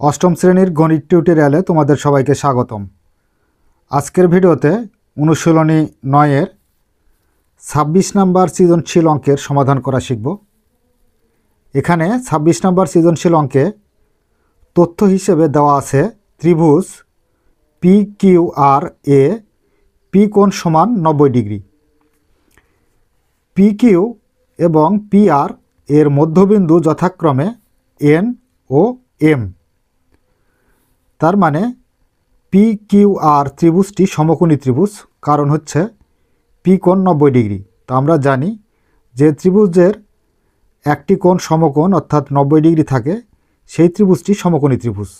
অষ্টম শ্রেণীর গণিত টিউটোরিয়ালে তোমাদের সবাইকে স্বাগতম। আজকের ভিডিওতে অনুশীলনী 9-এর 26 নম্বর সৃজনশীল অঙ্কের সমাধান করা শিখব। এখানে 26 নম্বর সৃজনশীল অঙ্কে তথ্য হিসেবে দেওয়া আছে ত্রিভুজ PQR-এ পি কোণ সমান 90 ডিগ্রি। PQ এবং PR এর মধ্যবিন্দু যথাক্রমে N ও M। তার মানে PQR ত্রিভুজটি সমকোণী ত্রিভুজ, কারণ হচ্ছে পি কোণ 90 ডিগ্রি। তো আমরা জানি যে ত্রিভুজের একটি কোণ সমকোণ অর্থাৎ 90 ডিগ্রি থাকে, সেই ত্রিভুজটি সমকোণী ত্রিভুজ।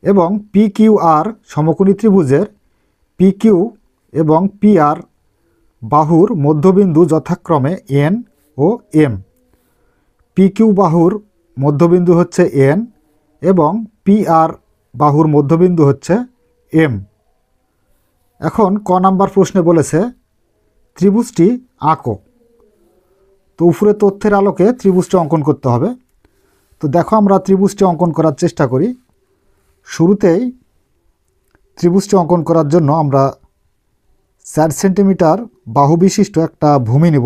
এবং PQR সমকোণী ত্রিভুজের PQ এবং PR বাহুর মধ্যবিন্দু যথাক্রমে N ও M। PQ বাহুর মধ্যবিন্দু হচ্ছে N এবং PR বাহুর মধ্যবিন্দু হচ্ছে M। এখন ক নাম্বার প্রশ্নে বলেছে ত্রিভুজটি আঁকো। তো উপরে তথ্যের আলোকে ত্রিভুজটি অঙ্কন করতে হবে। তো দেখো আমরা ত্রিভুজটি অঙ্কন করার চেষ্টা করি। শুরুতেই ত্রিভুজটি অঙ্কন করার জন্য আমরা 4 সেন্টিমিটার বাহু বিশিষ্ট একটা ভূমি নিব।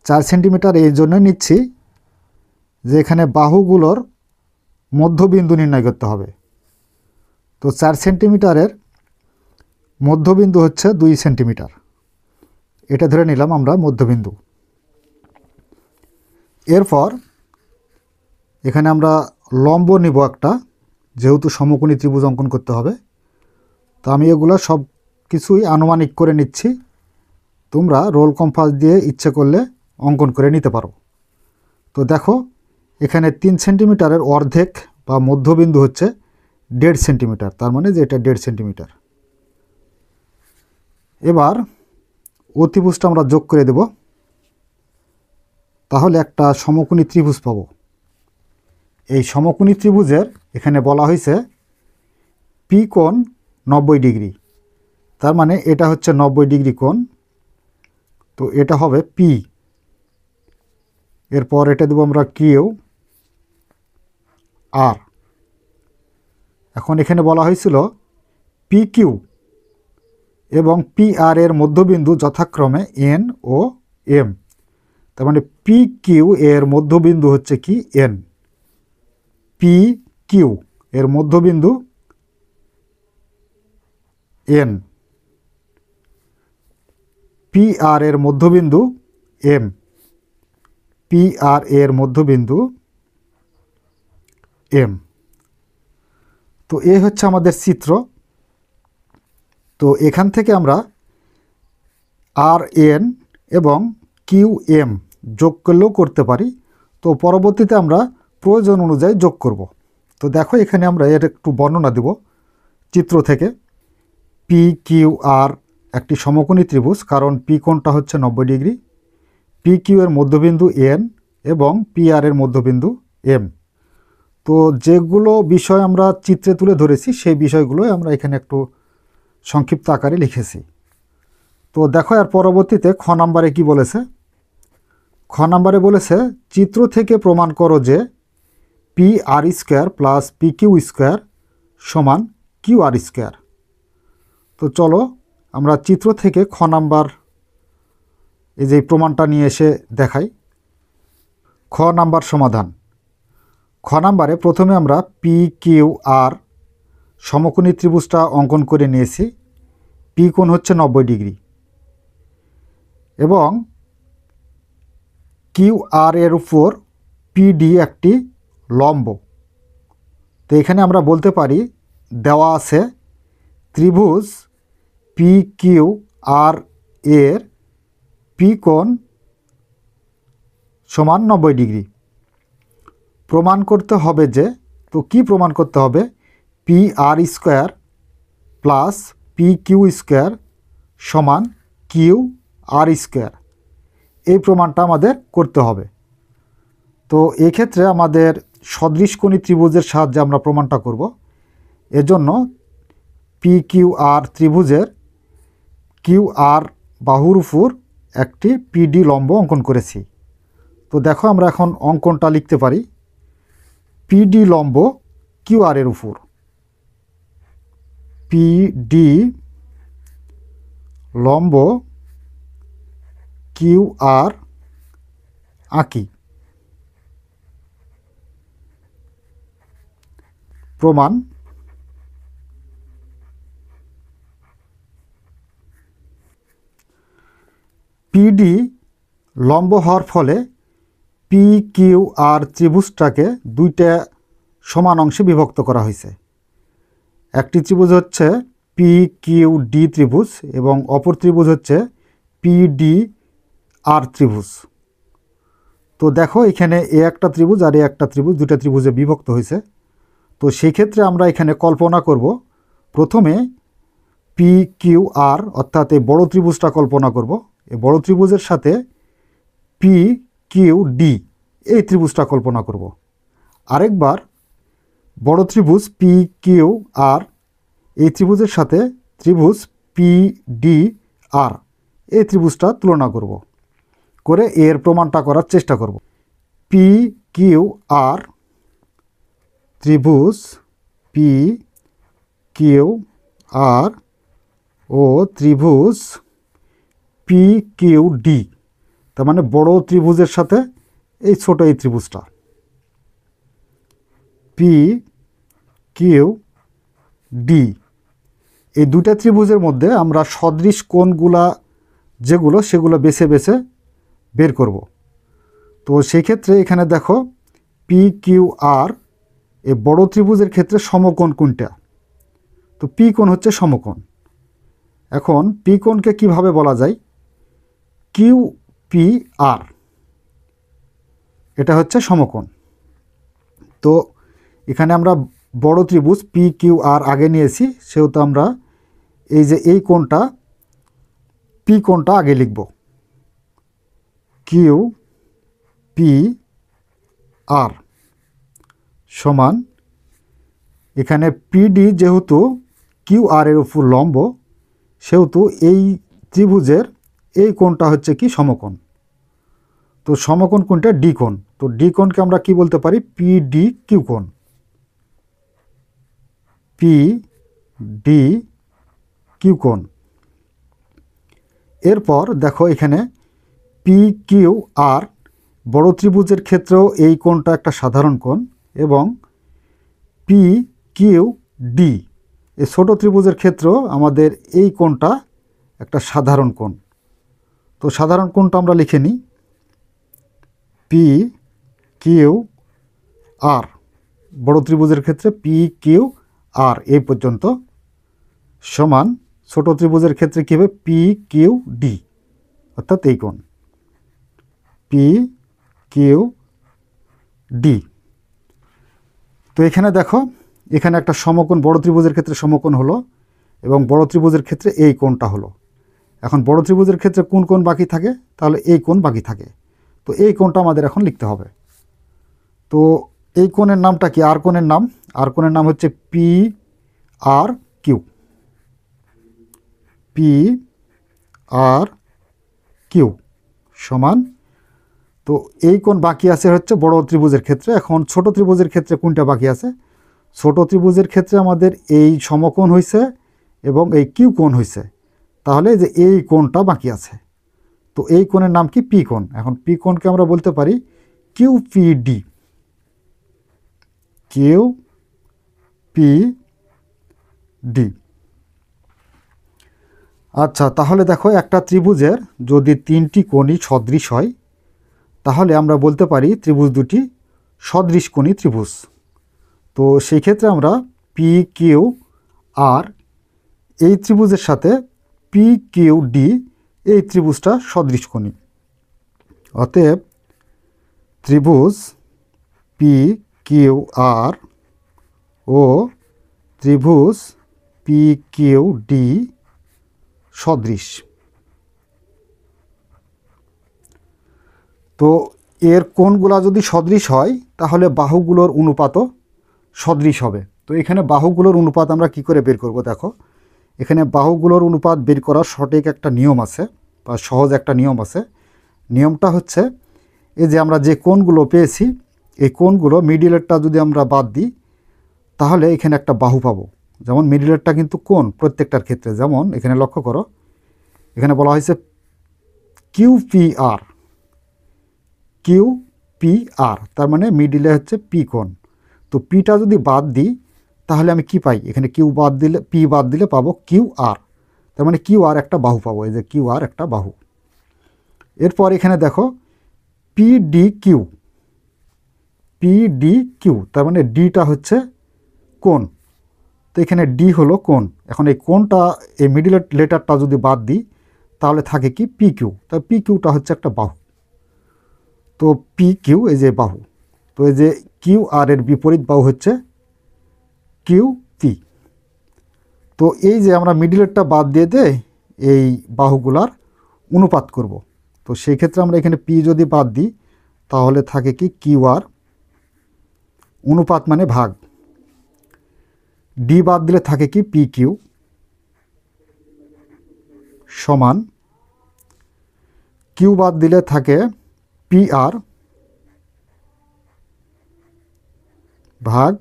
4 সেন্টিমিটার এই জন্য নিচ্ছি যে এখানে বাহুগুলোর মধ্যবিন্দু নির্ণয় করতে হবে। তো 4 সেন্টিমিটারের মধ্যবিন্দু হচ্ছে 2 সেন্টিমিটার, এটা ধরে নিলাম আমরা মধ্যবিন্দু। এরপর এখানে আমরা লম্ব নিব একটা, যেহেতু সমকোণী ত্রিভুজ অঙ্কন করতে হবে। তো আমি এগুলো সব কিছুই আনুমানিক করে নিচ্ছি, তোমরা রোল কম্পাস দিয়ে ইচ্ছে করলে অঙ্কন করে নিতে পারো। তো দেখো এখানে 3 সেন্টিমিটারের অর্ধেক বা মধ্যবিন্দু হচ্ছে 1.5 সেন্টিমিটার, তার মানে যে এটা 1.5 সেন্টিমিটার। এবার অতিভুজটা আমরা যোগ করে দেব, তাহলে একটা সমকোণী ত্রিভুজ পাবো। এই সমকোণী ত্রিভুজের এখানে বলা হয়েছে পি কোণ 90 ডিগ্রি, তার মানে এটা হচ্ছে 90 ডিগ্রি কোণ। তো এটা হবে পি। এরপর এটা দেবো আমরা কিউ আর। এখন এখানে বলা হয়েছিল পি কিউ এবং পি আর এর মধ্যবিন্দু যথাক্রমে এন ও এম। তার মানে পি কিউ এর মধ্যবিন্দু হচ্ছে কি এন, পি কিউ এর মধ্যবিন্দু এন, পি আর এর মধ্যবিন্দু এম, পি আর এর মধ্যবিন্দু এম। তো এ হচ্ছে আমাদের চিত্র। তো এখান থেকে আমরা আর এন এবং কিউ এম যোগ করলেও করতে পারি। তো পরবর্তীতে আমরা প্রয়োজন অনুযায়ী যোগ করব। তো দেখো এখানে আমরা এর একটু বর্ণনা দেব চিত্র থেকে। পি কিউ আর একটি সমকোণী ত্রিভুজ, কারণ পি কোণটা হচ্ছে 90 ডিগ্রি। পি কিউ এর মধ্যবিন্দু এন এবং পি আর এর মধ্যবিন্দু এম। তো যেগুলো বিষয় আমরা চিত্রে তুলে ধরেছি সেই বিষয়গুলোই আমরা এখানে একটু সংক্ষিপ্ত আকারে লিখেছি। তো দেখো এর পরবর্তীতে খ নাম্বারে কি বলেছে। খ নাম্বারে বলেছে চিত্র থেকে প্রমাণ করো যে P R square plus P Q square সমান কিউ আর স্কোয়ার। তো চলো আমরা চিত্র থেকে খ নাম্বার এই যে প্রমাণটা নিয়ে এসে দেখাই। খ নাম্বার সমাধান। খ নাম্বারে প্রথমে আমরা পি কিউ আর সমকোণী ত্রিভুজটা অঙ্কন করে নিয়েছি। পি কোণ হচ্ছে 90 ডিগ্রি এবং কিউ আর এর উপর পিডি একটি লম্ব। তো এখানে আমরা বলতে পারি দেওয়া আছে ত্রিভুজ পি কিউ আর এর পি কোণ সমান 90 ডিগ্রি। প্রমাণ করতে হবে যে, তো কি প্রমাণ করতে হবে, P R square plus P Q square সমান কিউ আর স্কোয়ার। এই প্রমাণটা আমাদের করতে হবে। তো এক্ষেত্রে আমাদের সদৃশকোণী ত্রিভুজের সাহায্যে আমরা প্রমাণটা করব। এজন্য পি কিউ আর ত্রিভুজের কিউ আর বাহুর উপর একটি পিডি লম্ব অঙ্কন করেছি। তো দেখো আমরা এখন অঙ্কনটা লিখতে পারি। পিডি লম্ব কিউআর এর উপর, পিডি লম্ব কিউআর আঁকি। প্রমাণ: পিডি লম্ব হওয়ার ফলে পি কিউ আর ত্রিভুজটাকে দুইটা সমান অংশে বিভক্ত করা হয়েছে। একটি ত্রিভুজ হচ্ছে পি কিউ ডি ত্রিভুজ এবং অপর ত্রিভুজ হচ্ছে পিডি আর ত্রিভুজ। তো দেখো এখানে এ একটা ত্রিভুজ আর এ একটা ত্রিভুজ, দুটা ত্রিভুজে বিভক্ত হয়েছে। তো সেই ক্ষেত্রে আমরা এখানে কল্পনা করব, প্রথমে পি কিউ আর অর্থাৎ এই বড় ত্রিভুজটা কল্পনা করব। এই বড় ত্রিভুজের সাথে পি কিউ ডি এই ত্রিভুজটা কল্পনা করব। আরেকবার বড় ত্রিভুজ পি কিউ আর এই ত্রিভুজের সাথে ত্রিভুজ পি ডি আর এই ত্রিভুজটা তুলনা করব, করে এর প্রমাণটা করার চেষ্টা করব। পি কিউ আর ত্রিভুজ পি কিউ আর ও ত্রিভুজ পি কিউ ডি, তার মানে বড় ত্রিভুজের সাথে এই ছোট এই ত্রিভুজটা পি কিউ ডি, এই দুটা ত্রিভুজের মধ্যে আমরা সদৃশ কোণগুলা যেগুলো সেগুলো বেছে বেছে বের করব। তো সেই ক্ষেত্রে এখানে দেখো পি কিউ আর এই বড় ত্রিভুজের ক্ষেত্রে সমকোণ কোণটা, তো পি কোণ হচ্ছে সমকোণ। এখন পি কোণকে কীভাবে বলা যায়? কিউ পি আর, এটা হচ্ছে সমকোণ। তো এখানে আমরা বড় ত্রিভুজ পি কিউ আর আগে নিয়েছি, সেহেতু আমরা এই যে এই কোণটা পি কোণটা আগে লিখব, কিউ পি আর সমান, এখানে পিডি যেহেতু কিউ আর এর উপর লম্ব, সেহেতু এই ত্রিভুজের এই কোণটা হচ্ছে কি সমকোণ। তো সমকোণ কোণটা ডি কোণ, তো ডি কোণকে আমরা কি বলতে পারি? পি ডি কিউ কোণ, পি ডি কিউ কোণ। এরপর দেখো এখানে পি কিউ আর বড় ত্রিভুজের ক্ষেত্রেও এই কোণটা একটা সাধারণ কোণ, এবং পি কিউ ডি এই ছোট ত্রিভুজের ক্ষেত্রেও আমাদের এই কোণটা একটা সাধারণ কোণ। তো সাধারণ কোণটা আমরা লিখে নিই, পি কিউ আর বড় ত্রিভুজের ক্ষেত্রে পি কিউ আর এই পর্যন্ত সমান, ছোট ত্রিভুজের ক্ষেত্রে কী হবে? পি কিউ ডি, অর্থাৎ এই কোণ পি কিউ ডি। তো এখানে দেখো এখানে একটা সমকোণ বড় ত্রিভুজের ক্ষেত্রে সমকোণ হলো, এবং বড় ত্রিভুজের ক্ষেত্রে এই কোণটা হলো। এখন বড় ত্রিভুজের ক্ষেত্রে কোন কোণ বাকি থাকে? তাহলে এই কোণ বাকি থাকে। তো এই কোণটা আমাদের এখন লিখতে হবে। তো এই কোণের নামটা কি? আর কোণের নাম, আর কোণের নাম হচ্ছে পি আর কিউ, পি আর কিউ সমান। তো এই কোণ বাকি আছে হচ্ছে বড় ত্রিভুজের ক্ষেত্রে। এখন ছোট ত্রিভুজের ক্ষেত্রে কোনটা বাকি আছে? ছোট ত্রিভুজের ক্ষেত্রে আমাদের এই সমকোণ হয়েছে এবং এই কিউ কোণ হয়েছে, তাহলে যে এই কোণটা বাকি আছে। তো এই কোণের নাম কি? পি কোণ। এখন পি কোণকে আমরা বলতে পারি Q P D, Q P D. আচ্ছা, তাহলে দেখো একটা ত্রিভুজের যদি তিনটি কোণই সদৃশ হয়, তাহলে আমরা বলতে পারি ত্রিভুজ দুটি সদৃশ কোণী ত্রিভুজ। তো সেই ক্ষেত্রে আমরা পি কিউ আর এই ত্রিভুজের সাথে পি কিউ ডি এই ত্রিভুজটা সদৃশ কোণী। অতএব ত্রিভুজ পি কিউ আর ও ত্রিভুজ পি কিউ ডি সদৃশ। তো এর কোণগুলা যদি সদৃশ হয় তাহলে বাহুগুলোর অনুপাতও সদৃশ হবে। তো এখানে বাহুগুলোর অনুপাত আমরা কি করে বের করব? দেখো এখানে বাহুগুলোর অনুপাত বের করার সঠিক একটা নিয়ম আছে, বা সহজ একটা নিয়ম আছে। নিয়মটা হচ্ছে এই যে আমরা যে কোণগুলো পেয়েছি এই কোণগুলো মিডিলেরটা যদি আমরা বাদ দিই তাহলে এখানে একটা বাহু পাবো। যেমন মিডিলেরটা কিন্তু কোণ প্রত্যেকটার ক্ষেত্রে, যেমন এখানে লক্ষ্য করো, এখানে বলা হয়েছে কিউপিআর, কিউপিআর তার মানে মিডিলে হচ্ছে পি কোণ। তো পিটা যদি বাদ দিই তাহলে আমি কি পাই, এখানে কিউ বাদ দিলে, পি বাদ দিলে পাবো কিউআর, তার মানে কিউআর একটা বাহু পাবো, এই যে কিউআর একটা বাহু। এরপর এখানে দেখো পিডি কিউ, পিডি কিউ তার মানে ডিটা হচ্ছে কোণ, তো এখানে ডি হলো কোণ। এখন এই কোণটা, এই মিডিল লেটারটা যদি বাদ দিই তাহলে থাকে কি পি কিউ, তাই পি কিউটা হচ্ছে একটা বাহু। তো পি কিউ এই যে বাহু, তো এই যে কিউ আর এর বিপরীত বাহু হচ্ছে কিউ পি। তো এই যে আমরা মিডিলেরটা বাদ দিয়ে এই বাহুগুলার অনুপাত করব, তো সেই ক্ষেত্রে আমরা এখানে পি যদি বাদ দিই তাহলে থাকে কি কিউ আর, অনুপাত মানে ভাগ, ডি বাদ দিলে থাকে কি পি কিউ সমান, কিউ বাদ দিলে থাকে পি আর ভাগ,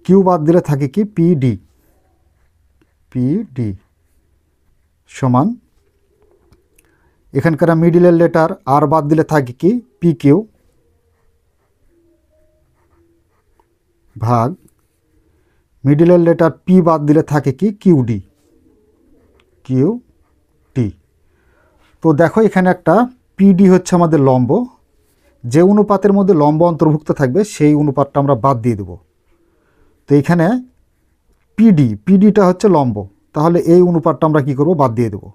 কিউ বাদ দিলে থাকে কি পি ডি, পি ডি সমান, এখানকার মিডিলের লেটার আর বাদ দিলে থাকে কি পি কিউ ভাগ, মিডিলের লেটার পি বাদ দিলে থাকে কি কিউ ডি, কিউ ডি। তো দেখো এখানে একটা পিডি হচ্ছে আমাদের লম্ব, যে অনুপাতের মধ্যে লম্ব অন্তর্ভুক্ত থাকবে সেই অনুপাতটা আমরা বাদ দিয়ে দেব। তো এখানে পিডিটা হচ্ছে লম্ব, তাহলে এই অনুপাতটা আমরা কি করব, বাদ দিয়ে দেব।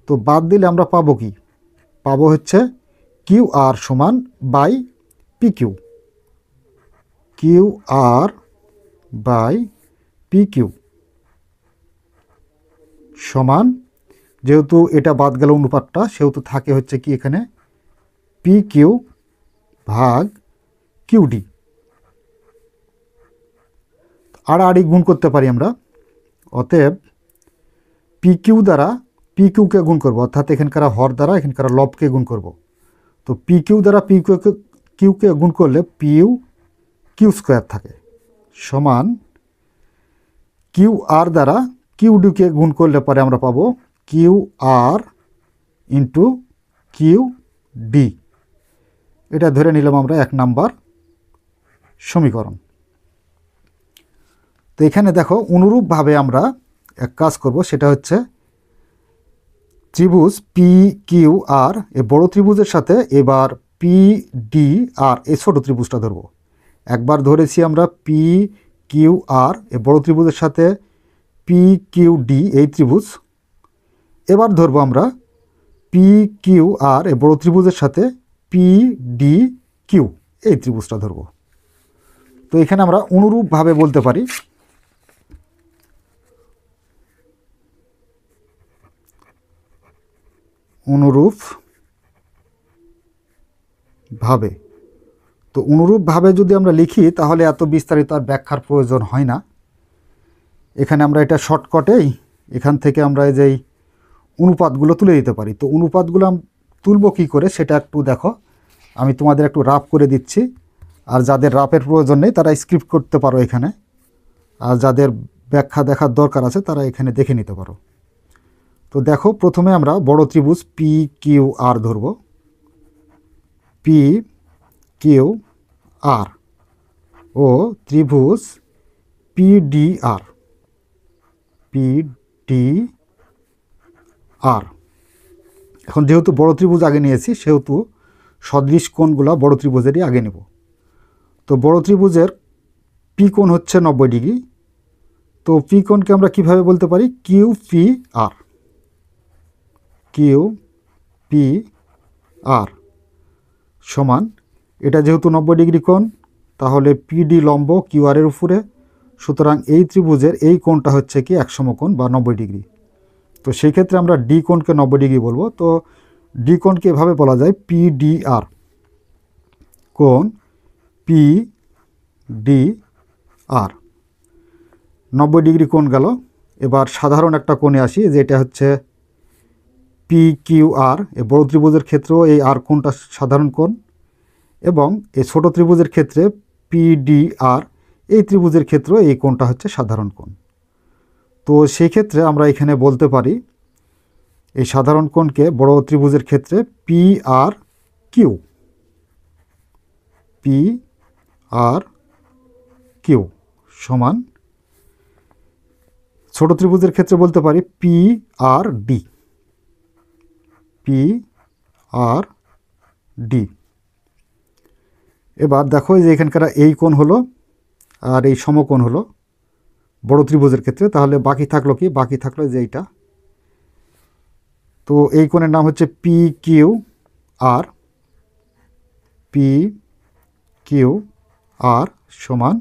তো বাদ দিলে আমরা পাবো কি, পাবো হচ্ছে কিউ আর সমান by P Q, Q R by P Q সমান, যেহেতু এটা বাদ গেল অনুপাতটা, সেহেতু থাকে হচ্ছে কি এখানে পি কিউ ভাগ কিউ ডি। আড়াআড়ি গুণ করতে পারি আমরা, অতএব পি কিউ দ্বারা পি কিউকে গুণ করবো, অর্থাৎ এখানকার হর দ্বারা এখানকার লবকে গুণ করব। তো পি কিউ দ্বারা পি কিউকে গুণ করলে পিউ কিউ স্কোয়ার থাকে সমান, কিউ আর দ্বারা কিউ ডিকে গুণ করলে পরে আমরা পাবো Q R into Q D. এটা ধরে নিলাম আমরা 1 নাম্বার সমীকরণ। তো এখানে দেখো অনুরূপভাবে আমরা এক কাজ করব, সেটা হচ্ছে ত্রিভুজ পি কিউ আর এই বড় ত্রিভুজের সাথে এবার পি ডি আর এই ছোটো ত্রিভুজটা ধরব। একবার ধরেছি আমরা পি কিউ আর এই বড় ত্রিভুজের সাথে পি কিউ ডি এই ত্রিভুজ, এবার ধরবো আমরা পি কিউ আর এই বড় ত্রিভুজের সাথে পি ডি কিউ এই ত্রিভুজটা ধরব। তো এখানে আমরা অনুরূপভাবে বলতে পারি অনুরূপভাবে। তো অনুরূপভাবে যদি আমরা লিখি তাহলে এত বিস্তারিত আর ব্যাখ্যার প্রয়োজন হয় না। এখানে আমরা এটা শর্টকাটেই এখান থেকে আমরা এই যে অনুপাতগুলো তুলে দিতে পারি। তো অনুপাতগুলো তুলব কী করে সেটা একটু দেখো, আমি তোমাদের একটু রাফ করে দিচ্ছি, আর যাদের রাফের প্রয়োজন নেই তারা স্ক্রিপ্ট করতে পারো এখানে, আর যাদের ব্যাখ্যা দেখার দরকার আছে তারা এখানে দেখে নিতে পারো। তো দেখো প্রথমে আমরা বড় ত্রিভুজ পি কিউ আর ধরব, পি কিউ আর ও ত্রিভুজ পি ডি আর, পি ডি আর। এখন যেহেতু বড় ত্রিভুজ আগে নিয়েছি সেহেতু সদৃশ কোণগুলো বড় ত্রিভুজেরই আগে নেব। তো বড় ত্রিভুজের পি কোণ হচ্ছে 90 ডিগ্রি। তো পি কোণকে আমরা কিভাবে বলতে পারি, Q P R, Q P R সমান, এটা যেহেতু 90 ডিগ্রি কোণ তাহলে পিডি লম্ব কিউ আর এর উপরে, সুতরাং এই ত্রিভুজের এই কোণটা হচ্ছে কি এক সমকোণ বা 90 ডিগ্রি। তো সেই ক্ষেত্রে আমরা ডি কোণকে 90 ডিগ্রি বলবো। তো ডি কোণকে এভাবে বলা যায় পি ডি আর, কোণ পি ডি আর 90 ডিগ্রি কোণ গেল। এবার সাধারণ একটা কোণে আসি, যেটা হচ্ছে পি কিউ আর, এই বড় ত্রিভুজের ক্ষেত্রেও এই আর কোণটা সাধারণ কোণ। এবং এই ছোট ত্রিভুজের ক্ষেত্রে পিডিআর, এই ত্রিভুজের ক্ষেত্রে এই কোণটা হচ্ছে সাধারণ কোণ। তো সেই ক্ষেত্রে আমরা এখানে বলতে পারি এই সাধারণ কোণকে বড় ত্রিভুজের ক্ষেত্রে পিআর কিউ, পিআর কিউ সমান ছোট ত্রিভুজের ক্ষেত্রে বলতে পারি পিআর ডি, পিআর ডি। এবার দেখো যে এখানকার এই কোণ হলো আর এই সমকোণ হলো বড় ত্রিভুজের ক্ষেত্রে, তাহলে বাকি থাকলো কি? বাকি থাকলো যে এইটা। তো এই কোণের নাম হচ্ছে পি কিউ আর, পি কিউ আর সমান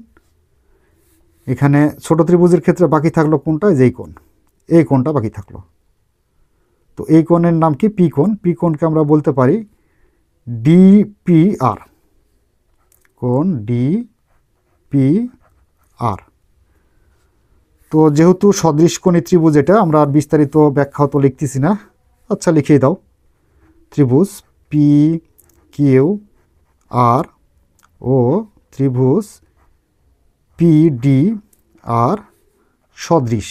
এখানে ছোট ত্রিভুজের ক্ষেত্রে বাকি থাকলো কোনটা? যেই কোণ, এই কোণটা বাকি থাকলো। তো এই কোণের নাম কি? পি কোণ। পি কোণকে আমরা বলতে পারি ডিপিআর, কোণ ডিপিআর। তো যেহেতু সদৃশকোণী ত্রিভুজ এটা, আমরা আর বিস্তারিত ব্যাখ্যাও তো লিখতেছি না, আচ্ছা লিখিয়ে দাও। ত্রিভুজ পি কিউ আর ও ত্রিভুজ পিডিআর সদৃশ।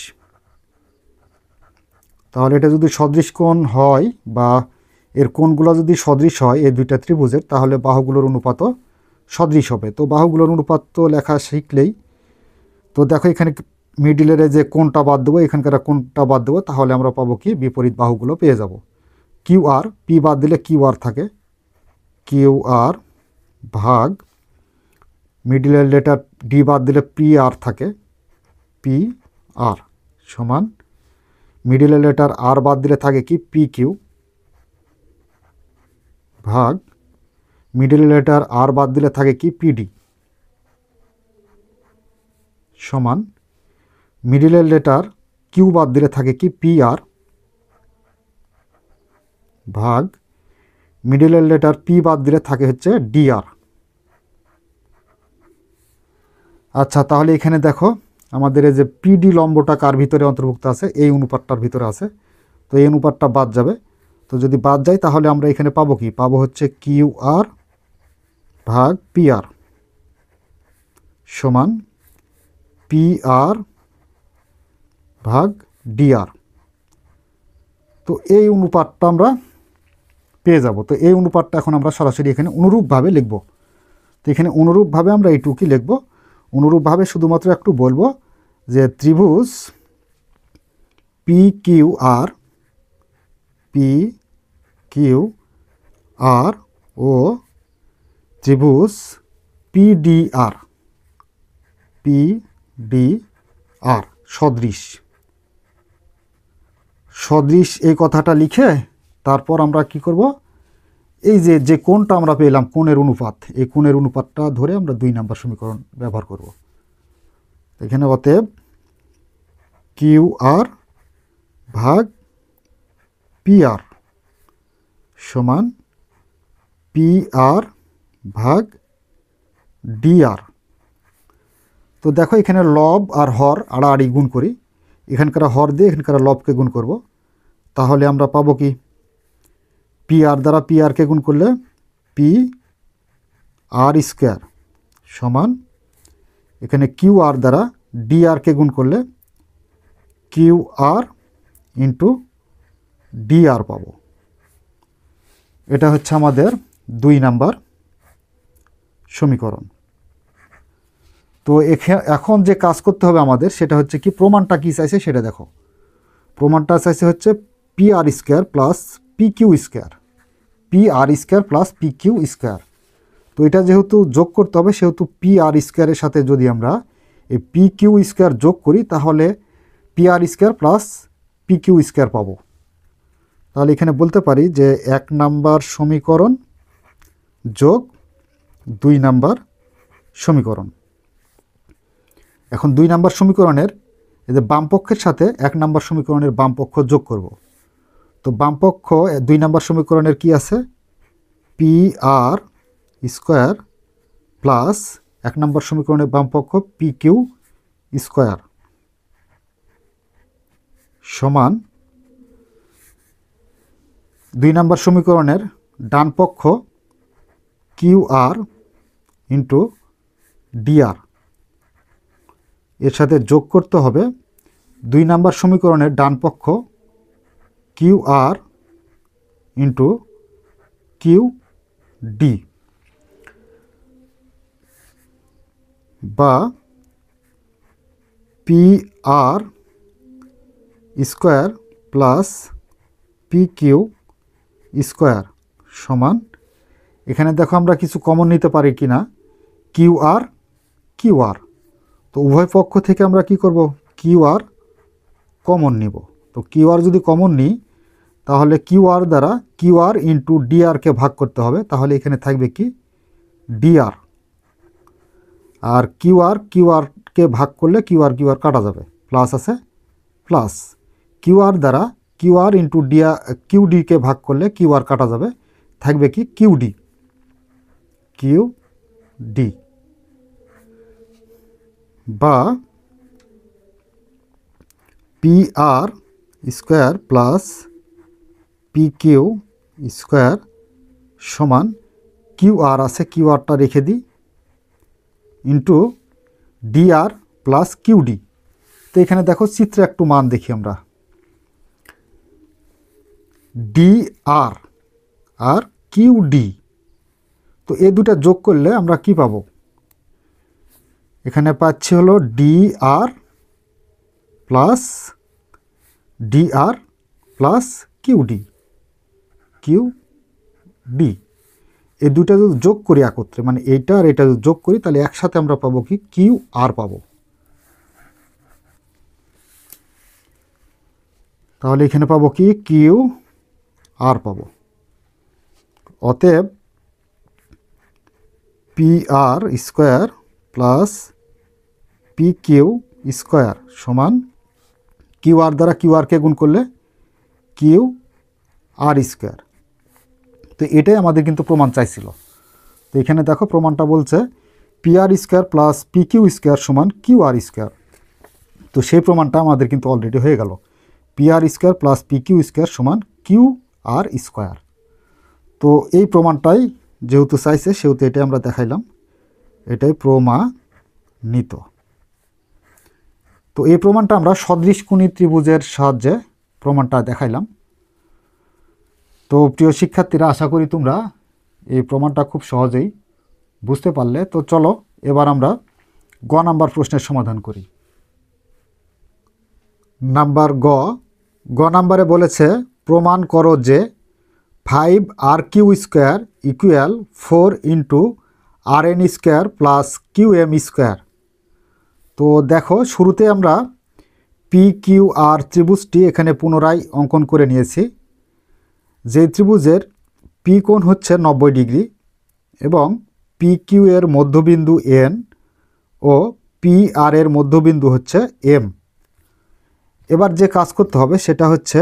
তাহলে এটা যদি সদৃশ কোণ হয় বা এর কোণগুলো যদি সদৃশ হয় এই দুইটা ত্রিভুজের, তাহলে বাহুগুলোর অনুপাতও সদৃশ হবে। তো বাহুগুলোর অনুপাত তো লেখা শিখলেই। তো দেখো এখানে মিডিলের যে কোণটা বাদ দেবো, এখানকার কোণটা বাদ দেবো, তাহলে আমরা পাবো কি? বিপরীত বাহুগুলো পেয়ে যাব। কিউ আর, পি বাদ দিলে কিউ আর থাকে, কিউ আর ভাগ মিডিলের লেটার ডি বাদ দিলে পি আর থাকে, পি আর সমান মিডিলের লেটার আর বাদ দিলে থাকে কি? পি কিউ ভাগ মিডিল লেটার আর বাদ দিলে থাকে কি? পিডি সমান মিডিলের লেটার কিউ বাদ দিলে থাকে কি? পি আর ভাগ মিডিলের লেটার পি বাদ দিলে থাকে হচ্ছে ডিআর। আচ্ছা, তাহলে এখানে দেখো আমাদের এই যে পিডি লম্বটা কার ভিতরে অন্তর্ভুক্ত আছে? এই অনুপাতটার ভিতরে আছে। তো এই অনুপাতটা বাদ যাবে। তো যদি বাদ যায় তাহলে আমরা এখানে পাবো কি? পাবো হচ্ছে কিউ আর ভাগ পি আর সমান পি আর ভাগ ডিআর। তো এই অনুপাতটা আমরা পেয়ে যাব। তো এই অনুপাতটা এখন আমরা সরাসরি এখানে অনুরূপভাবে লিখব। তো এখানে অনুরূপভাবে আমরা এইটুকুই লিখব। অনুরূপভাবে শুধুমাত্র একটু বলবো যে ত্রিভুজ পি কিউ আর, পি কিউ আর ও ত্রিভুজ পিডিআর, পিডিআর সদৃশ। সদৃশ এই কথাটা লিখে তারপর আমরা কি করব? এই যে কোণটা আমরা পেলাম, কোণের অনুপাত, এই কোণের অনুপাতটা ধরে আমরা 2 নম্বর সমীকরণ ব্যবহার করব। এখানে অতএব কিউ আর ভাগ পি আর সমান পি আর ভাগ ডিআর। তো দেখো এখানে লব আর হর আড়াআড়ি গুণ করি, এখানকার হর দিয়ে এখানকার লবকে গুণ করব, তাহলে আমরা পাবো কি? পি আর দ্বারা পি আরকে গুণ করলে পি আর স্কোয়ার সমান এখানে কিউ আর দ্বারা ডি আরকে গুণ করলে কিউ আর ইন্টু ডি আর পাবো। এটা হচ্ছে আমাদের 2 নাম্বার সমীকরণ। তো এখন যে কাজ করতে হবে আমাদের সেটা হচ্ছে কি? প্রমাণটা কি চাইছে সেটা দেখো। প্রমাণটা চাইছে হচ্ছে P R square plus P Q square, P R square plus P Q square. তো এটা যেহেতু যোগ করতে হবে, সেহেতু পি আর স্কোয়ারের সাথে যদি আমরা এই পি কিউ স্কোয়ার যোগ করি তাহলে P R square plus P Q square পাবো। তাহলে এখানে বলতে পারি যে 1 নাম্বার সমীকরণ যোগ 2 নাম্বার সমীকরণ। এখন 2 নাম্বার সমীকরণের এই যে বাম পক্ষের সাথে 1 নাম্বার সমীকরণের বাম পক্ষ যোগ করব। তো বাম পক্ষ 2 নাম্বার সমীকরণের কি আছে? P R square plus 1 number সমীকরণের বাম পক্ষ পি কিউ স্কোয়ার সমান 2 নাম্বার সমীকরণের ডান পক্ষ কিউ আর ইন্টু ডিআর এর সাথে যোগ করতে হবে 2 নম্বর সমীকরণের ডান পক্ষ Q R into Q D বা P R square plus P Q square সমান, এখানে দেখো আমরা কিছু কমন নিতে পারি কি না, কিউ আর তো উভয় পক্ষ থেকে আমরা কি করব, কিউ আর কমন নিব। তো কিউ আর যদি কমন নিই তাহলে কিউ আর দ্বারা কিউ আর ইন্টু ডিআরকে ভাগ করতে হবে, তাহলে এখানে থাকবে কি ডিআর, আর কিউ আরকে ভাগ করলে কিউ আর কাটা যাবে, প্লাস আছে প্লাস, কিউ আর দ্বারা কিউ আর ইন্টু কিউ ডিকে ভাগ করলে কিউ আর কাটা যাবে, থাকবে কি কিউ ডি বা P R square plus P Q square সমান, কিউ আর আছে কিউ আরটা রেখে দিই, into D R plus Q D. তো এখানে দেখো চিত্রে একটু মান দেখি আমরা, ডিআর আর কিউ ডি, তো এই দুটা যোগ করলে আমরা কি পাবো, এখানে পাচ্ছি হলো ডিআর প্লাস কিউ ডি, এই দুটা যদি যোগ করি একত্রে, মানে এইটা আর এটা যদি যোগ করি তাহলে একসাথে আমরা পাবো কি কিউ আর পাবো। তাহলে এখানে পাবো কি কিউ আর পাবো। অতএব P R square plus P Q square সমান, কিউ আর দ্বারা কিউ আরকে গুণ করলে কিউ আর স্কোয়ার। তো এটাই আমাদের কিন্তু প্রমাণ চাইছিল। তো এখানে দেখো প্রমাণটা বলছে P R square plus P Q square সমান কিউ আর স্কোয়ার। তো সেই প্রমাণটা আমাদের কিন্তু অলরেডি হয়ে গেল, P R square plus P Q square সমান কিউ আর স্কোয়ার। তো এই প্রমাণটাই যেহেতু চাইছে সেহেতু এটাই আমরা দেখাইলাম, এটাই প্রমাণিত। তো এই প্রমাণটা আমরা সদৃশকোণী ত্রিভুজের সাহায্যে প্রমাণটা দেখাইলাম। তো প্রিয় শিক্ষার্থীরা, আশা করি তোমরা এই প্রমাণটা খুব সহজেই বুঝতে পারলে। তো চলো এবার আমরা গ নাম্বার প্রশ্নের সমাধান করি। গ নাম্বারে বলেছে প্রমাণ করো যে 5r³ equal 4 into rn square plus QM square. তো দেখো শুরুতে আমরা পি কিউ আর ত্রিভুজটি এখানে পুনরায় অঙ্কন করে নিয়েছি। যে ত্রিভুজের পি কোণ হচ্ছে 90 ডিগ্রি এবং পি কিউ এর মধ্যবিন্দু এন ও পি আর এর মধ্যবিন্দু হচ্ছে এম। এবার যে কাজ করতে হবে সেটা হচ্ছে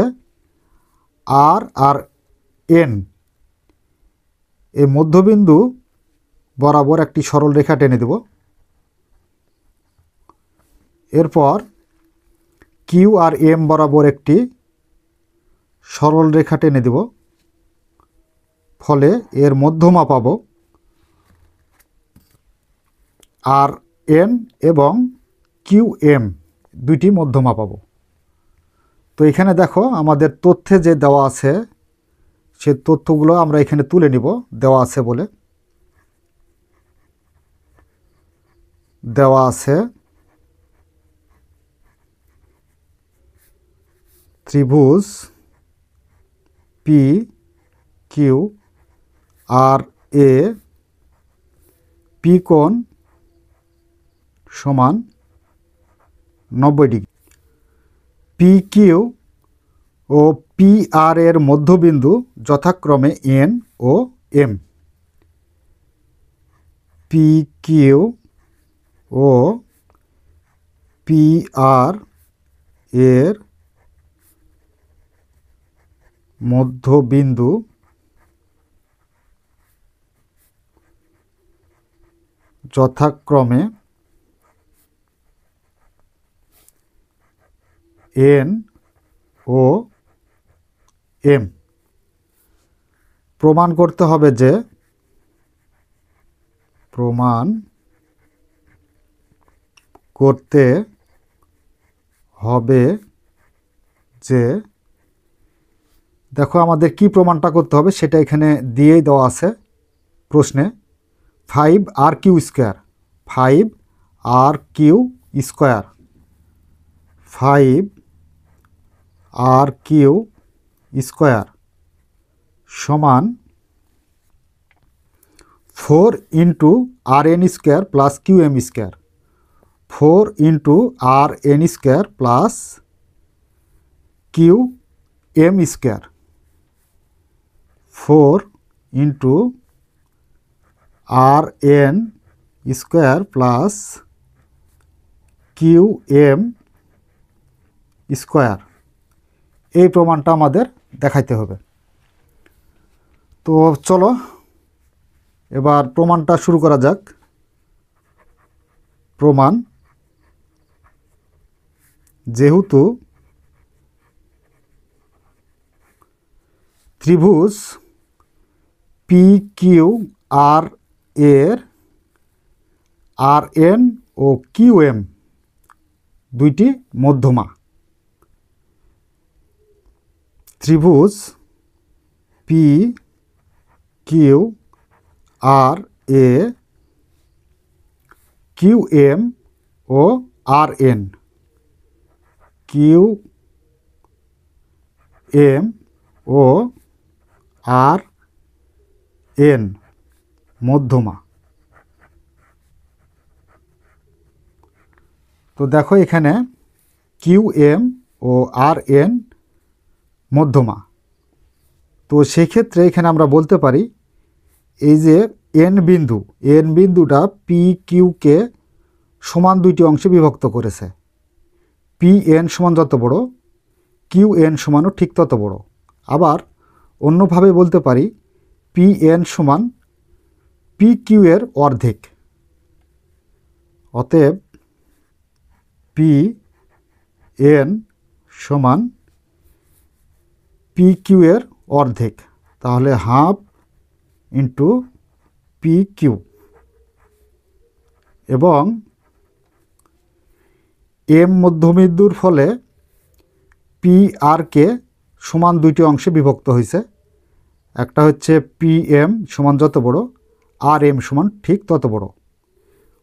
আর এন এই মধ্যবিন্দু বরাবর একটি সরল রেখা টেনে দেব। এরপর কিউ আর এম বরাবর একটি সরল রেখা টেনে দেব, ফলে এর মধ্যমা পাব আর এন এবং কিউ এম দুইটি মধ্যমা পাব। তো এখানে দেখো আমাদের তথ্যে যে দেওয়া আছে সে তথ্যগুলো আমরা এখানে তুলে নিব, দেওয়া আছে বলে। দেওয়া আছে ত্রিভুজ পি কিউ আর এ পি কোণ সমান 90 ডিগ্রি। পি কিউ ও পি আর এর মধ্যবিন্দু যথাক্রমে এন ও এম। পি কিউ ও পি আর এর মধ্যবিন্দু যথাক্রমে এন ও এম। প্রমাণ করতে হবে যে প্রমাণ করতে হবে যে, দেখো আমাদের কি প্রমাণটা করতে হবে সেটা এখানে দিয়েই দেওয়া আছে প্রশ্নে। 5r square, 5r square, 5r square সমান 4 into rn square plus qm square, 4 into rn square plus qm square, 4 into rn square plus qm square. এই প্রমাণটা আমাদের দেখাইতে হবে। তো চলো এবার প্রমাণটা শুরু করা যাক। প্রমাণ, যেহেতু ত্রিভুজ PQR এর RN ও QM দুইটি মধ্যমা, ত্রিভুজ PQR এ QM ও RN, QM ও RN মধ্যমা। তো দেখো এখানে QM ও RN মধ্যমা। তো সেক্ষেত্রে এখানে আমরা বলতে পারি এই যে এন বিন্দুটা PQকে সমান দুইটি অংশে বিভক্ত করেছে। PN সমান যত বড়, QN সমানও ঠিক তত বড়। আবার অন্যভাবে বলতে পারি PN সমান PQ এর অর্ধেক। অতএব PN সমান PQ এর অর্ধেক, তাহলে হাফ ইন্টু PQ, এবং M মধ্যবিন্দুর ফলে PRকে সমান দুইটি অংশে বিভক্ত হয়েছে। একটা হচ্ছে PM সমান যত বড়, RM সমান ঠিক তত বড়।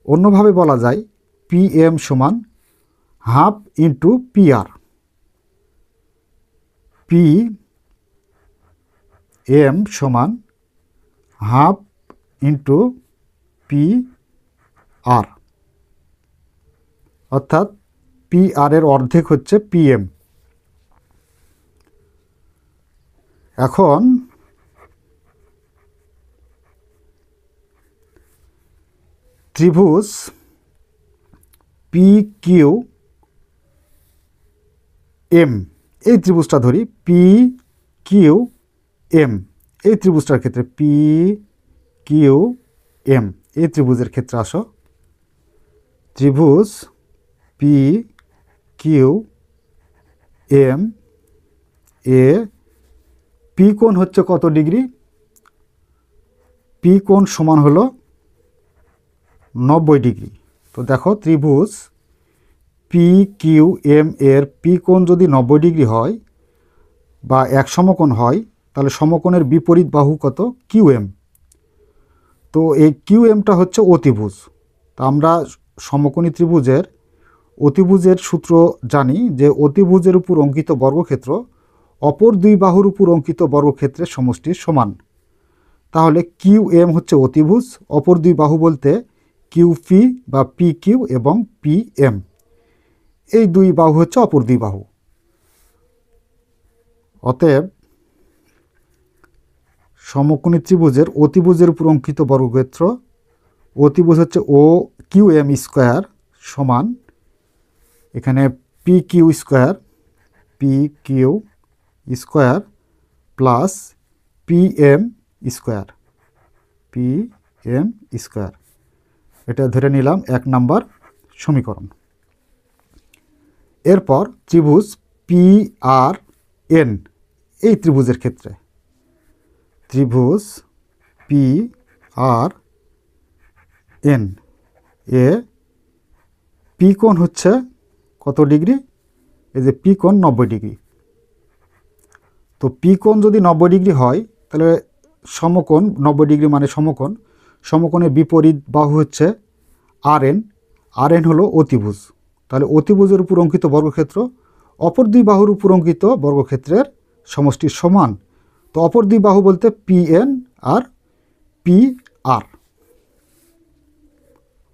অন্যভাবে বলা যায় PM সমান হাফ ইন্টু PR, PM সমান হাফ ইন্টু PR, অর্থাৎ PR এর অর্ধেক হচ্ছে PM। এখন ত্রিভুজ PQM এই ত্রিভুজটা ধরি, PQM এই ত্রিভুজটার ক্ষেত্রে, PQM এই ত্রিভুজের ক্ষেত্রে আসো। ত্রিভুজ PQM এ P কোণ হচ্ছে কত ডিগ্রি? P কোণ সমান হলো 90 ডিগ্রি। তো দেখো ত্রিভুজ PQM এর P কোণ যদি 90 ডিগ্রি হয় বা এক সমকোণ হয়, তাহলে সমকোণের বিপরীত বাহু কত? QM। তো এই QMটা হচ্ছে অতিভুজ। তা আমরা সমকোণী ত্রিভুজের অতিভুজের সূত্র জানি যে অতিভুজের উপর অঙ্কিত বর্গক্ষেত্র অপর দুই বাহুর উপর অঙ্কিত বর্গক্ষেত্রের সমষ্টির সমান। তাহলে QM হচ্ছে অতিভুজ, অপর দুই বাহু বলতে QP বা PQ এবং PM, এই দুই বাহু হচ্ছে অপর দুই বাহু। অতএব সমকোণী ত্রিভুজের অতিভুজের উপর অঙ্কিত বর্গক্ষেত্র, অতিভুজ হচ্ছে OQM স্কোয়ার সমান এখানে PQ square plus PM square. এটা ধরে নিলাম 1 নম্বর সমীকরণ। এরপর ত্রিভুজ PRN এই ত্রিভুজের ক্ষেত্রে, ত্রিভুজ PRN এন এ পি কোণ হচ্ছে কত ডিগ্রি, এই যে পি কোণ 90 ডিগ্রি। তো পি কোণ যদি 90 ডিগ্রি হয় তাহলে সমকোণ 90 ডিগ্রি মানে সমকোণ, সমকোণের বিপরীত বাহু হচ্ছে আর এন, আর এন হলো অতিভুজ। তাহলে অতিভুজের উপর অঙ্কিত বর্গক্ষেত্র অপর দুই বাহুর উপর অঙ্কিত বর্গক্ষেত্রের সমষ্টির সমান। তো অপর দুই বাহু বলতে পি এন আর পি আর।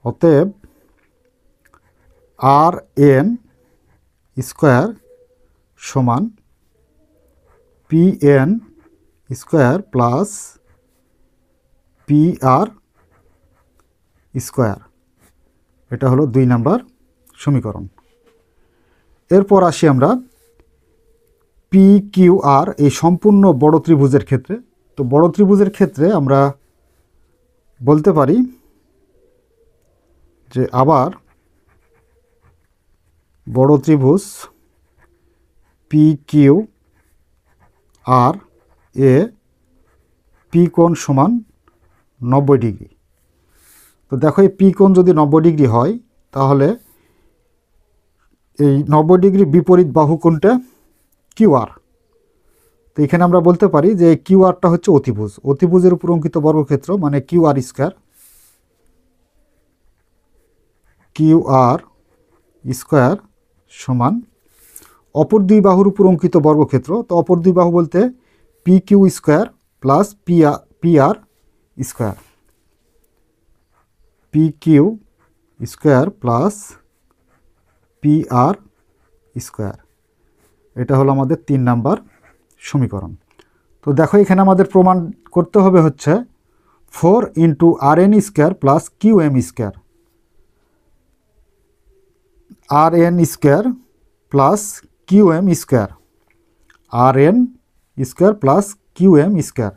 অতএব আর এন স্কোয়ার সমান P N square plus P R square. এটা হলো 2 নম্বর সমীকরণ। এরপর আসি আমরা পি কিউ আর এই সম্পূর্ণ বড় ত্রিভুজের ক্ষেত্রে। তো বড় ত্রিভুজের ক্ষেত্রে আমরা বলতে পারি যে আবার বড় ত্রিভুজ পি কিউ আর এ পি কোণ সমান 90 ডিগ্রি। তো দেখো এই পি কোণ যদি 90 ডিগ্রি হয় তাহলে এই 90 ডিগ্রি বিপরীত বাহু কোণটা কিউ আর। তো এখানে আমরা বলতে পারি যে কিউ আরটা হচ্ছে অতিভুজ, অতিভুজের উপর অঙ্কিত বর্গক্ষেত্র মানে Q R square, Q R square সমান অপর দুই বাহুর উপর অঙ্কিত বর্গক্ষেত্র। তো অপর দুই বাহু বলতে P Q square plus P R square, P Q square plus P R square. এটা হলো আমাদের 3 নাম্বার সমীকরণ। তো দেখো এখানে আমাদের প্রমাণ করতে হবে হচ্ছে 4 into R N square plus Q M square, R N square plus Q M square, R N square plus Q M square.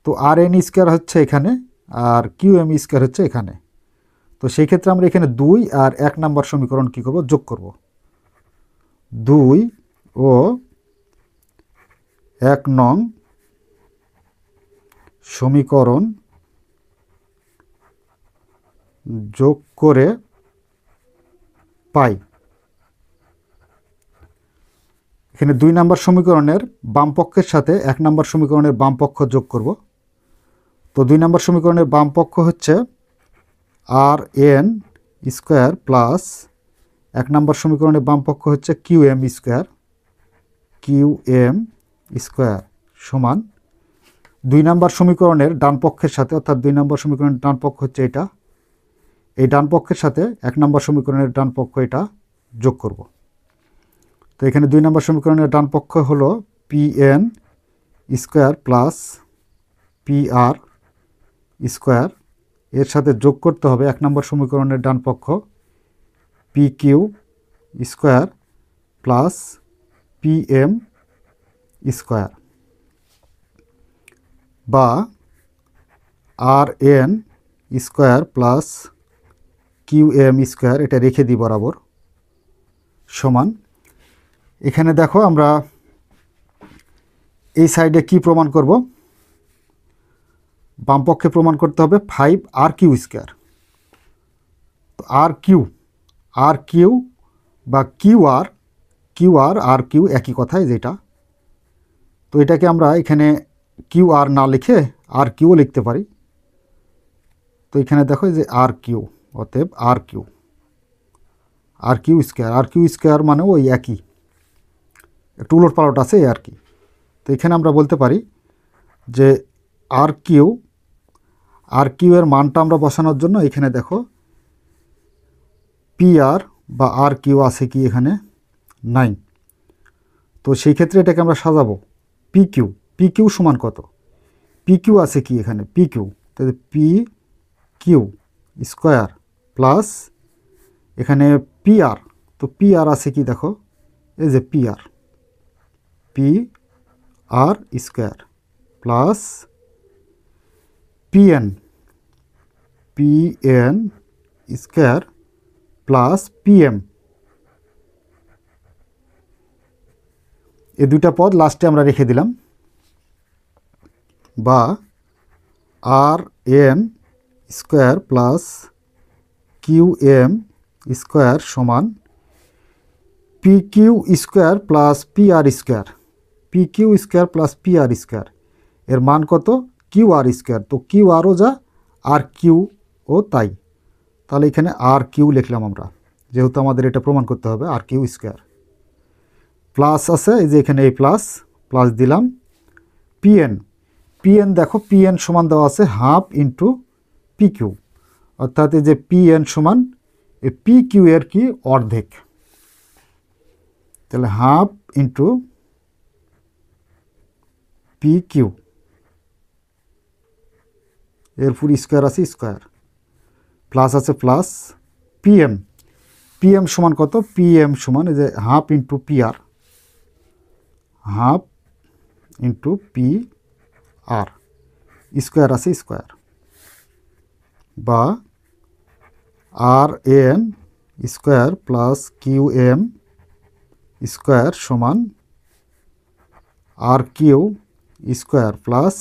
তো আর এন স্কোয়ার হচ্ছে এখানে আর কিউ এম স্কোয়ার হচ্ছে এখানে। তো সেই ক্ষেত্রে আমরা এখানে 2 আর 1 নম্বর সমীকরণ কী করব, যোগ করব। 2 ও 1 নং সমীকরণ যোগ করে পাই। এখানে 2 নম্বর সমীকরণের বাম পক্ষের সাথে 1 নম্বর সমীকরণের বাম পক্ষ যোগ করব। তো 2 নম্বর সমীকরণের বাম পক্ষ হচ্ছে R N square plus 1 number সমীকরণের বাম পক্ষ হচ্ছে Q M square, Q M square সমান 2 নম্বর সমীকরণের ডান পক্ষের সাথে, অর্থাৎ 2 নম্বর সমীকরণের ডান পক্ষ হচ্ছে এটা, এই ডান পক্ষের সাথে 1 নম্বর সমীকরণের ডান পক্ষ এটা যোগ করব। তো এখানে 2 নম্বর সমীকরণের ডান পক্ষ হলো P N square plus P R square, এর সাথে যোগ করতে হবে 1 নম্বর সমীকরণের ডান পক্ষ P Q square plus P M square, বা R N square plus Q M square, এটা রেখে দিই বরাবর, সমান। এখানে দেখো আমরা এই সাইডে কি প্রমাণ করব, বাম পক্ষে প্রমাণ করতে হবে 5 আর কিউ স্কোয়ার। তো আর কিউ বা কিউ আর আর কিউ একই কথাই যেটা। তো এটাকে আমরা এখানে কিউ আর না লিখে আর কিউ লিখতে পারি। তো এখানে দেখো যে আর কিউ, অতএব আর কিউ স্কোয়ার মানে ওই একই, একটু উলট পালট আছে আর কি। তো এখানে আমরা বলতে পারি যে আর কিউ এর মানটা আমরা বসানোর জন্য এখানে দেখো পি আর বা আর কিউ আছে কি এখানে 9। তো সেই ক্ষেত্রে এটাকে আমরা সাজাবো পি কিউ সমান কত, পি কিউ আছে কি এখানে পি কিউ, তাহলে পি কিউ স্কোয়ার প্লাস এখানে পি আর, তো পি আর আছে কি দেখো এই যে P R square plus P N square plus P M, এই দুইটা পদ লাস্টে আমরা রেখে দিলাম, বা R N square plus Q M square সমান P Q square plus P R square, P Q square plus P R square, এর মান কত? Q R square. তো কিউ আরও যা আর কিউ ও তাই, তাহলে এখানে আর কিউ লিখলাম আমরা, যেহেতু আমাদের এটা প্রমাণ করতে হবে। আর কিউ স্কোয়ার প্লাস আছে, এই যে এখানে এই প্লাস প্লাস দিলাম। পিএন, পিএন দেখো পিএন সমান দেওয়া আছে হাফ ইন্টু পি কিউ, অর্থাৎ এই যে পিএন সমান এই পি কিউ এর কি অর্ধেক, তাহলে হাফ ইন্টু পি কিউ, এর পুরো স্কোয়ার আছে স্কোয়ার, প্লাস আছে প্লাস। পিএম, পিএম সমান কত? পিএম সমান এই যে half into P R, half into P R, square আছে স্কোয়ার, বা R N square plus Q M square সমান আর কিউ স্কোয়ার প্লাস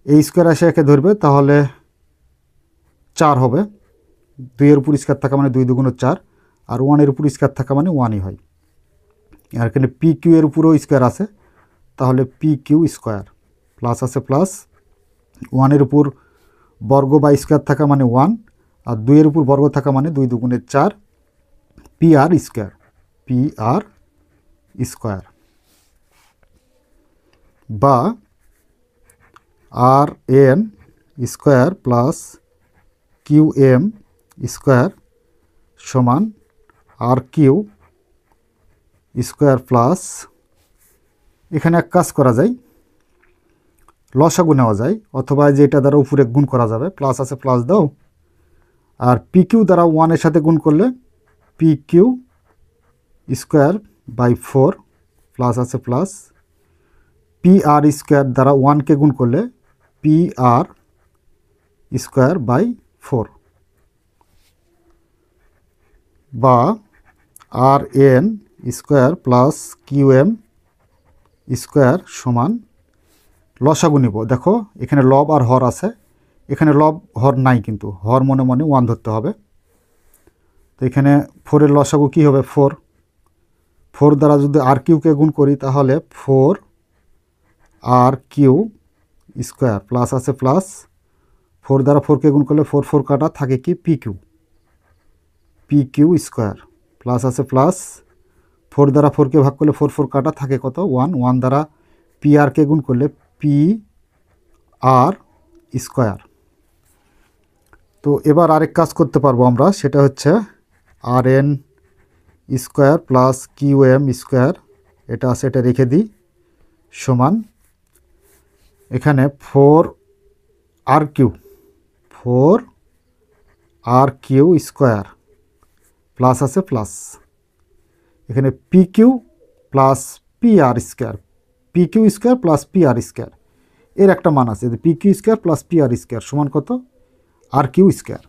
এই স্কোয়ার এসে একে ধরবে, তাহলে 4 হবে। 2-এর উপর স্কোয়ার থাকা মানে 2 দুগুণ 4, আর 1-এর উপর স্কোয়ার থাকা মানে 1ই হয়। আর এখানে পি কিউ এর উপরেও স্কোয়ার আছে, তাহলে পি কিউ স্কোয়ার প্লাস আছে প্লাস। 1-এর উপর বর্গ বা স্কোয়ার থাকা মানে 1, আর 2-এর উপর বর্গ থাকা মানে 2 দুগুণে 4, P R square, P R square, বা R N square plus Q M square সমান আর কিউ স্কোয়ার প্লাস, এখানে এক কাজ করা যায়, লসাগু নেওয়া যায়, অথবা যেটা দ্বারা উপরে গুণ করা যাবে। প্লাস আছে প্লাস দাও, আর পি কিউ দ্বারা 1-এর সাথে গুণ করলে P Q square by 4 plus আছে প্লাস। পি আর স্কোয়ার দ্বারা 1-কে গুণ করলে পি আর স্কোয়ার বাই 4, বা R N square plus Q M square সমান, লসাগু নিব। দেখো এখানে লব আর হর আছে, এখানে লব হর নাই, কিন্তু হর মনে মনে 1 ধরতে হবে। তো এখানে 4-এর লসাগু কী হবে? 4। 4 দ্বারা যদি আর কিউকে গুণ করি তাহলে 4 আর কিউ স্কোয়ার প্লাস আছে প্লাস। 4 দ্বারা 4কে গুণ করলে 4 4 কাটা থাকে কি? P Q, P Q square plus আছে প্লাস। 4 দ্বারা 4কে ভাগ করলে 4 4 কাটা থাকে কত? 1। 1 দ্বারা পি আরকে গুণ করলে পি আর স্কোয়ার। তো এবার আরেক কাজ করতে পারবো আমরা, সেটা হচ্ছে R N square plus Q M square, এটা আছে, এটা রেখে দিই, সমান এখানে 4 R Q, 4 R Q square plus আছে প্লাস। এখানে P Q plus P R square, P Q square plus P R square, এর একটা মান আছে, P Q square plus P R square সমান কত? R Q square.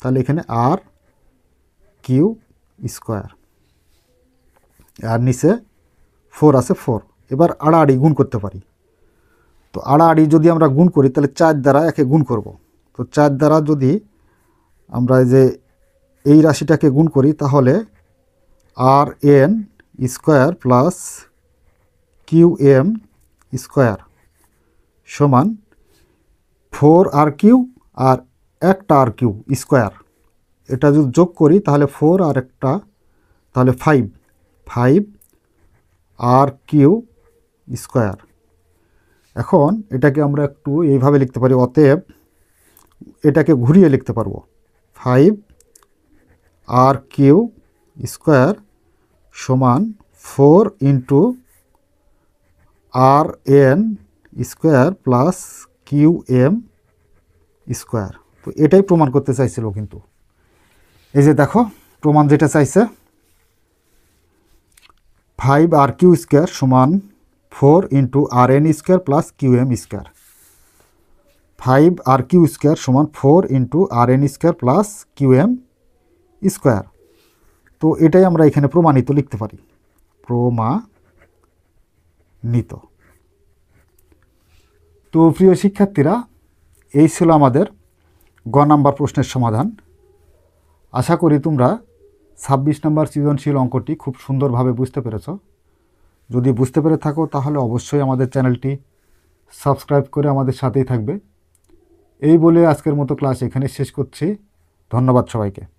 তাহলে এখানে আর কিউ স্কোয়ার, আর নিচে 4 আছে 4। এবার আড়াআড়ি গুণ করতে পারি। তো আড়াআড়ি যদি আমরা গুণ করি তাহলে 4 দ্বারা একে গুণ করব। তো 4 দ্বারা যদি আমরা যে এই রাশিটাকে গুণ করি তাহলে R N square plus Q M square সমান 4 আর কিউ আর একটা আর কিউ স্কোয়ার, এটা যদি যোগ করি তাহলে 4 আর একটা, তাহলে 5 আর কিউ স্কোয়ার। এখন এটাকে আমরা একটু এইভাবে লিখতে পারি, অতএব এটাকে ঘুরিয়ে লিখতে পারবো, 5 আর কিউ স্কোয়ার সমান 4 into R N square plus Q M square. তো এটাই প্রমাণ করতে চাইছিল, কিন্তু এই যে দেখো প্রমাণ যেটা চাইছে, 5 আর কিউ স্কোয়ার সমান 4 into R N square plus Q M square. 5 R Q square সমান 4 into R N square plus Q M square. তো এটাই আমরা এখানে প্রমাণিত লিখতে পারি, প্রমাণিত। তো প্রিয় শিক্ষার্থীরা, এই ছিল আমাদের গ নাম্বার প্রশ্নের সমাধান। আশা করি তোমরা 26 নম্বর সৃজনশীল অঙ্কটি খুব সুন্দরভাবে বুঝতে পেরেছ। যদি বুঝতে পেরে থাকো তাহলে অবশ্যই আমাদের চ্যানেলটি সাবস্ক্রাইব করে আমাদের সাথেই থাকবে। এই বলে আজকের মতো ক্লাস এখানে শেষ করছি। ধন্যবাদ সবাইকে।